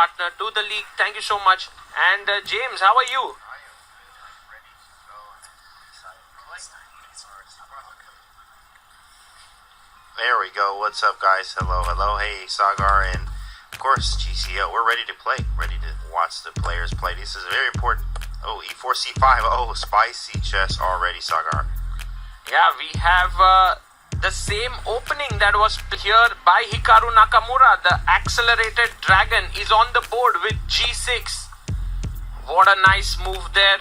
partner to the league. Thank you so much. And James, how are you? There we go. What's up, guys? Hello, hello. Hey, Sagar, and of course, GCO. We're ready to play. Ready to watch the players play. This is very important. Oh, E4, C5. Oh, spicy chess already, Sagar. Yeah, we have the same opening that was here by Hikaru Nakamura. The accelerated dragon is on the board with G6. What a nice move there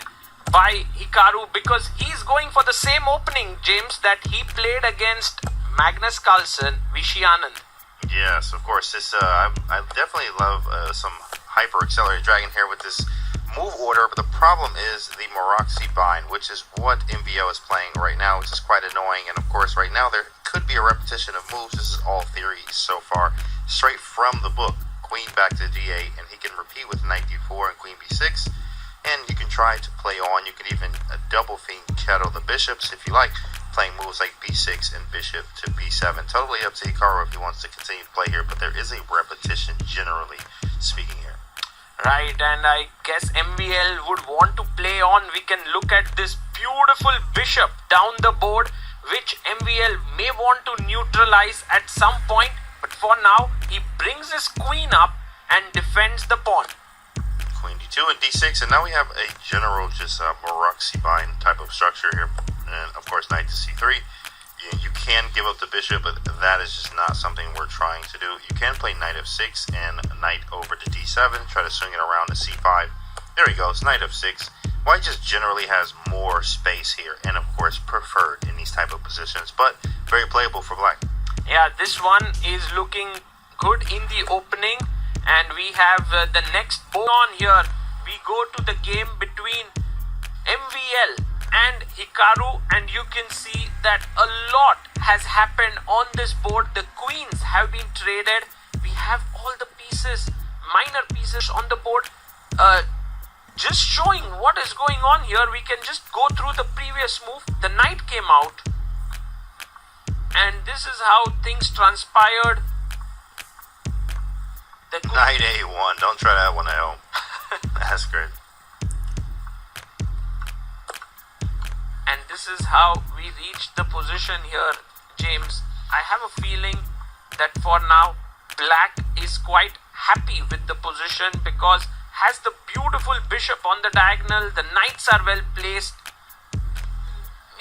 by Hikaru, because he's going for the same opening, James, that he played against Magnus Carlsen, Vishianand. Yes, of course. This I definitely love some hyper accelerated dragon here with this move order, but the problem is the Moraxi bind, which is what MVO is playing right now, which is quite annoying. And of course, right now there could be a repetition of moves. This is all theory so far, straight from the book. Queen back to D8, and he can repeat with knight D4 and queen B6. And you can try to play on. You can even double fiend kettle the bishops if you like, playing moves like B6 and bishop to B7. Totally up to Hikaru if he wants to continue to play here, but there is a repetition generally speaking here. Right, and I guess MVL would want to play on. We can look at this beautiful bishop down the board, which MVL may want to neutralize at some point, but for now, he brings his queen up and defends the pawn. Queen D2 and D6, and now we have a general just Moraxi bind type of structure here. And of course, knight to C3. You can give up the bishop, but that is just not something we're trying to do. You can play knight f6 and knight over to d7, try to swing it around to c5. There he goes, knight f6. White just generally has more space here, and of course preferred in these type of positions, but very playable for black. Yeah, this one is looking good in the opening, and we have the next board on here. We go to the game between MVL and Hikaru, and you can see that a lot has happened on this board. The queens have been traded. We have all the pieces, minor pieces on the board. Just showing what is going on here, we can just go through the previous move. The knight came out, and this is how things transpired. The knight A1, don't try that one at home. That's great. And this is how we reached the position here, James. I have a feeling that for now, black is quite happy with the position because has the beautiful bishop on the diagonal. The knights are well placed.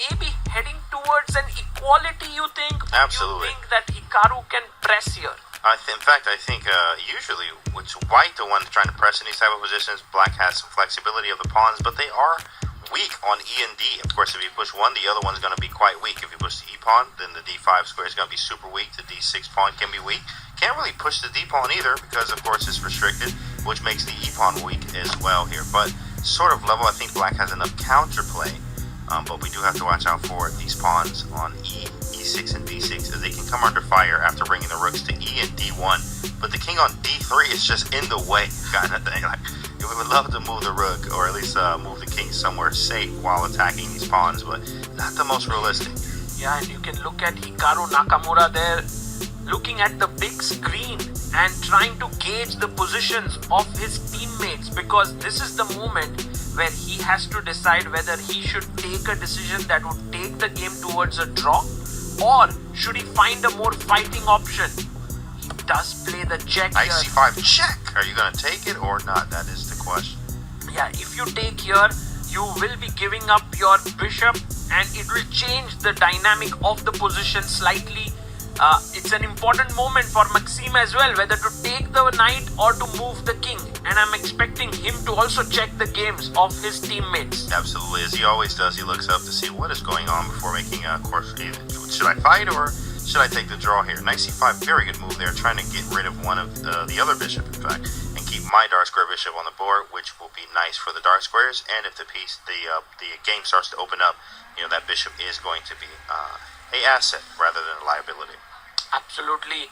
Maybe heading towards an equality, you think? Absolutely. You think that Hikaru can press here? In fact, I think usually it's white the one trying to press in these type of positions. Black has some flexibility of the pawns, but they are weak on E and D. Of course, if you push one, the other one's going to be quite weak. If you push the E pawn, then the D5 square is going to be super weak. The D6 pawn can be weak. Can't really push the D pawn either because, of course, it's restricted, which makes the E pawn weak as well here. But sort of level, I think black has enough counterplay, but we do have to watch out for these pawns on E, E6, and B6 as they can come under fire after bringing the rooks to E and D1. But the king on D3 is just in the way, kind of thing. Like, we would love to move the rook, or at least move the king somewhere safe while attacking these pawns, but not the most realistic. Yeah, and you can look at Hikaru Nakamura there, looking at the big screen and trying to gauge the positions of his teammates, because this is the moment where he has to decide whether he should take a decision that would take the game towards a draw, or should he find a more fighting option. He does play the check Knight here. C5 check. Are you going to take it or not? That is the question. Yeah, if you take here, you will be giving up your bishop, and it will change the dynamic of the position slightly. It's an important moment for Maxime as well, whether to take the knight or to move the king. And I'm expecting him to also check the games of his teammates. Absolutely, as he always does, he looks up to see what is going on before making a course. Should I fight or should I take the draw here? Knight C5, very good move there, trying to get rid of one of the other bishop, in fact, and keep my dark square bishop on the board, which will be nice for the dark squares. And if the game starts to open up, that bishop is going to be a asset rather than a liability. Absolutely.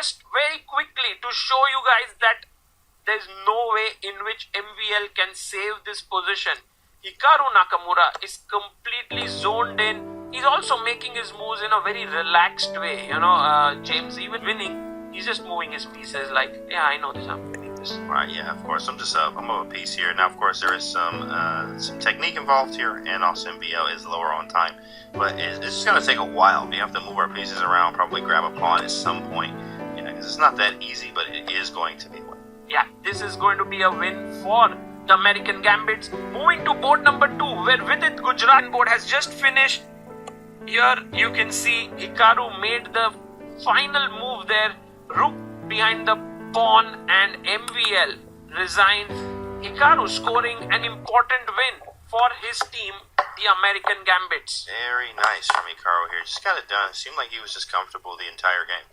just very quickly to show you guys that there's no way in which MVL can save this position. Hikaru Nakamura is completely zoned in. He's also making his moves in a very relaxed way. James, even winning, he's just moving his pieces like, yeah, I know this, I'm winning this. Right, yeah, of course. I'm of a piece here. Now, of course, there is some technique involved here, and also MVL is lower on time. But it's just going to take a while. We have to move our pieces around, probably grab a pawn at some point. Because it's not that easy, but it is going to be one. Yeah, this is going to be a win for the American Gambits. Moving to board number 2, where Vidit Gujarat board has just finished. Here you can see Hikaru made the final move there. Rook behind the pawn and MVL resigned. Hikaru scoring an important win for his team, the American Gambits. Very nice from Hikaru here. Just got it done. It seemed like he was just comfortable the entire game.